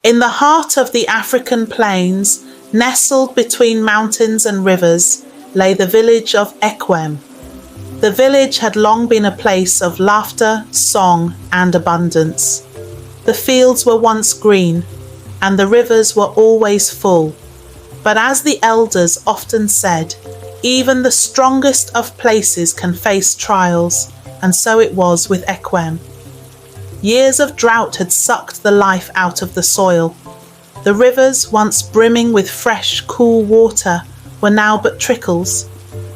In the heart of the African plains, nestled between mountains and rivers, lay the village of Ekwem. The village had long been a place of laughter, song, and abundance. The fields were once green, and the rivers were always full. But as the elders often said, even the strongest of places can face trials, and so it was with Ekwem. Years of drought had sucked the life out of the soil. The rivers, once brimming with fresh, cool water, were now but trickles.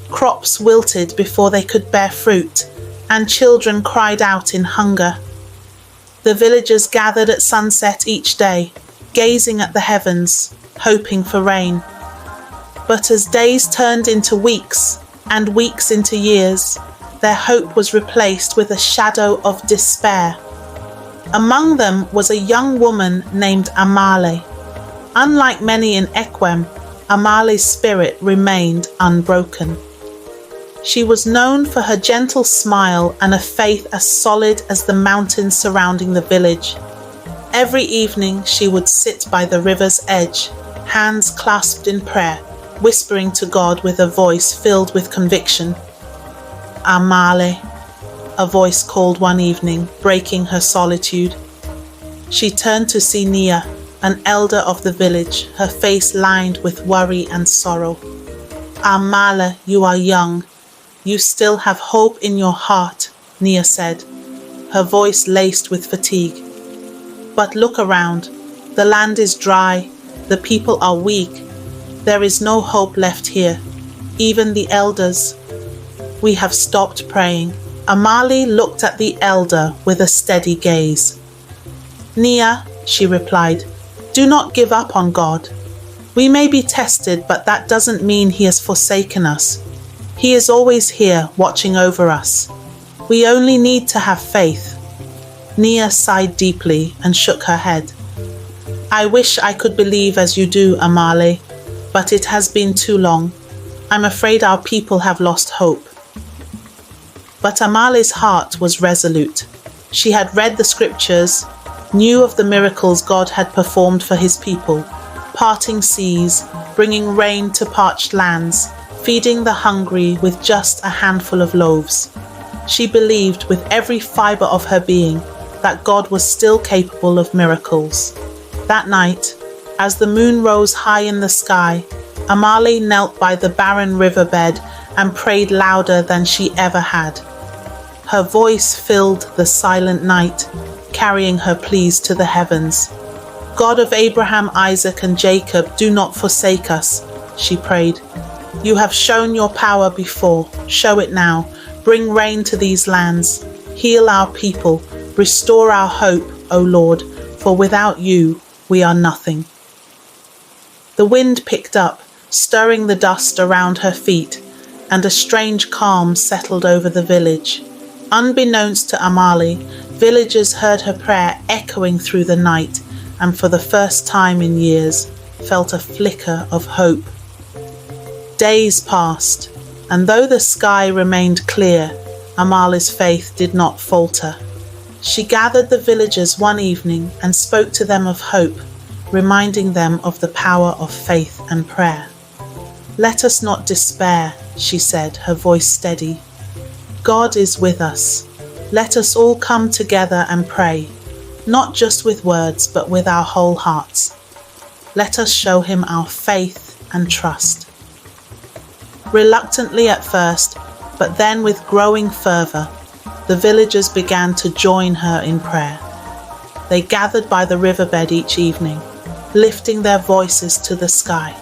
Crops wilted before they could bear fruit, and children cried out in hunger. The villagers gathered at sunset each day, gazing at the heavens, hoping for rain. But as days turned into weeks, and weeks into years, their hope was replaced with a shadow of despair. Among them was a young woman named Amali. Unlike many in Ekwem, Amali's spirit remained unbroken. She was known for her gentle smile and a faith as solid as the mountains surrounding the village. Every evening she would sit by the river's edge, hands clasped in prayer, whispering to God with a voice filled with conviction. Amali, a voice called one evening, breaking her solitude. She turned to see Nia, an elder of the village, her face lined with worry and sorrow. Amali, you are young. You still have hope in your heart, Nia said, her voice laced with fatigue. But look around. The land is dry. The people are weak. There is no hope left here. Even the elders. We have stopped praying. Amali looked at the elder with a steady gaze. Nia, she replied, do not give up on God. We may be tested, but that doesn't mean He has forsaken us. He is always here, watching over us. We only need to have faith. Nia sighed deeply and shook her head. I wish I could believe as you do, Amali, but it has been too long. I'm afraid our people have lost hope. But Amali's heart was resolute. She had read the scriptures, knew of the miracles God had performed for His people, parting seas, bringing rain to parched lands, feeding the hungry with just a handful of loaves. She believed with every fibre of her being that God was still capable of miracles. That night, as the moon rose high in the sky, Amali knelt by the barren riverbed and prayed louder than she ever had. Her voice filled the silent night, carrying her pleas to the heavens. God of Abraham, Isaac, and Jacob, do not forsake us, she prayed. You have shown your power before. Show it now. Bring rain to these lands. Heal our people. Restore our hope, O Lord, for without you we are nothing. The wind picked up, stirring the dust around her feet, and a strange calm settled over the village. Unbeknownst to Amali, villagers heard her prayer echoing through the night, and for the first time in years, felt a flicker of hope. Days passed, and though the sky remained clear, Amali's faith did not falter. She gathered the villagers one evening and spoke to them of hope, reminding them of the power of faith and prayer. Let us not despair, she said, her voice steady. God is with us. Let us all come together and pray, not just with words, but with our whole hearts. Let us show Him our faith and trust. Reluctantly at first, but then with growing fervour, the villagers began to join her in prayer. They gathered by the riverbed each evening, lifting their voices to the sky,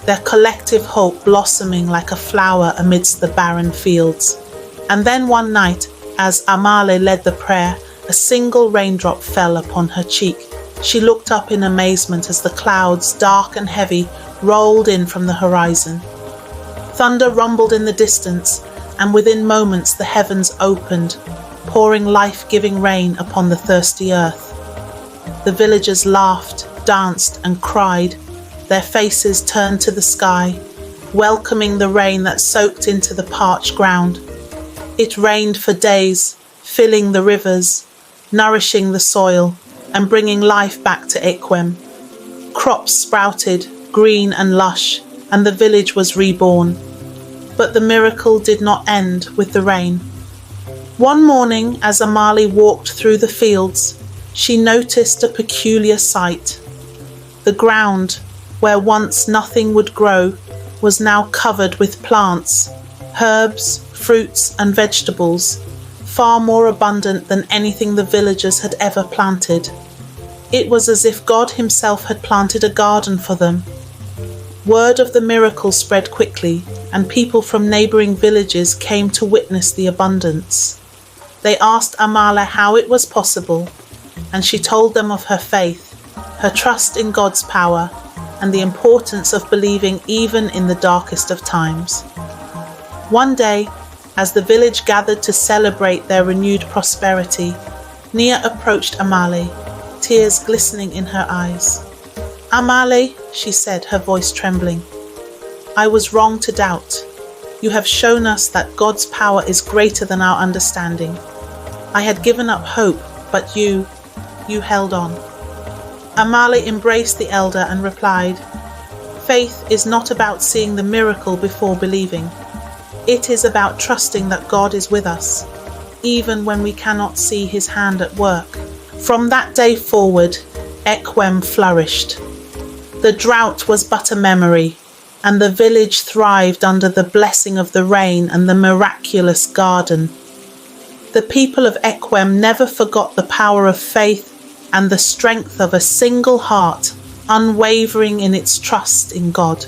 their collective hope blossoming like a flower amidst the barren fields. And then one night, as Amali led the prayer, a single raindrop fell upon her cheek. She looked up in amazement as the clouds, dark and heavy, rolled in from the horizon. Thunder rumbled in the distance, and within moments the heavens opened, pouring life-giving rain upon the thirsty earth. The villagers laughed, danced, and cried, their faces turned to the sky, welcoming the rain that soaked into the parched ground. It rained for days, filling the rivers, nourishing the soil, and bringing life back to Ekwem, Crops sprouted, green and lush, and the village was reborn. But the miracle did not end with the rain. One morning, as Amali walked through the fields, she noticed a peculiar sight. The ground, where once nothing would grow, was now covered with plants, herbs, fruits, and vegetables, far more abundant than anything the villagers had ever planted. It was as if God himself had planted a garden for them. Word of the miracle spread quickly, and people from neighbouring villages came to witness the abundance. They asked Amali how it was possible, and she told them of her faith, her trust in God's power, and the importance of believing even in the darkest of times. One day, as the village gathered to celebrate their renewed prosperity, Nia approached Amali, tears glistening in her eyes. "Amali," she said, her voice trembling, "I was wrong to doubt. You have shown us that God's power is greater than our understanding. I had given up hope, but you held on." Amali embraced the elder and replied, "Faith is not about seeing the miracle before believing. It is about trusting that God is with us, even when we cannot see his hand at work." From that day forward, Ekwem flourished. The drought was but a memory, and the village thrived under the blessing of the rain and the miraculous garden. The people of Ekwem never forgot the power of faith and the strength of a single heart, unwavering in its trust in God.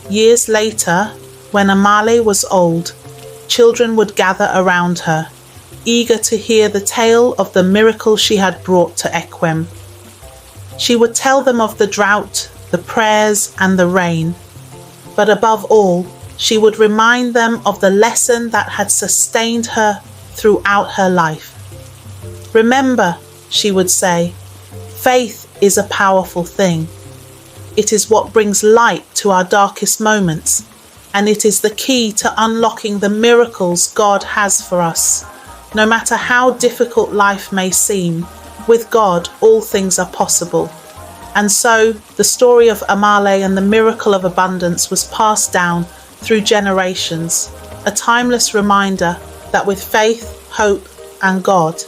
Years later, when Amali was old, children would gather around her, eager to hear the tale of the miracle she had brought to Ekwem. She would tell them of the drought, the prayers, and the rain. But above all, she would remind them of the lesson that had sustained her throughout her life. "Remember," she would say, "faith is a powerful thing. It is what brings light to our darkest moments, and it is the key to unlocking the miracles God has for us. No matter how difficult life may seem, with God all things are possible." And so the story of Amali and the miracle of abundance was passed down through generations, a timeless reminder that with faith, hope, and God,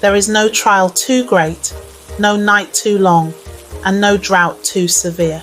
there is no trial too great, no night too long, and no drought too severe.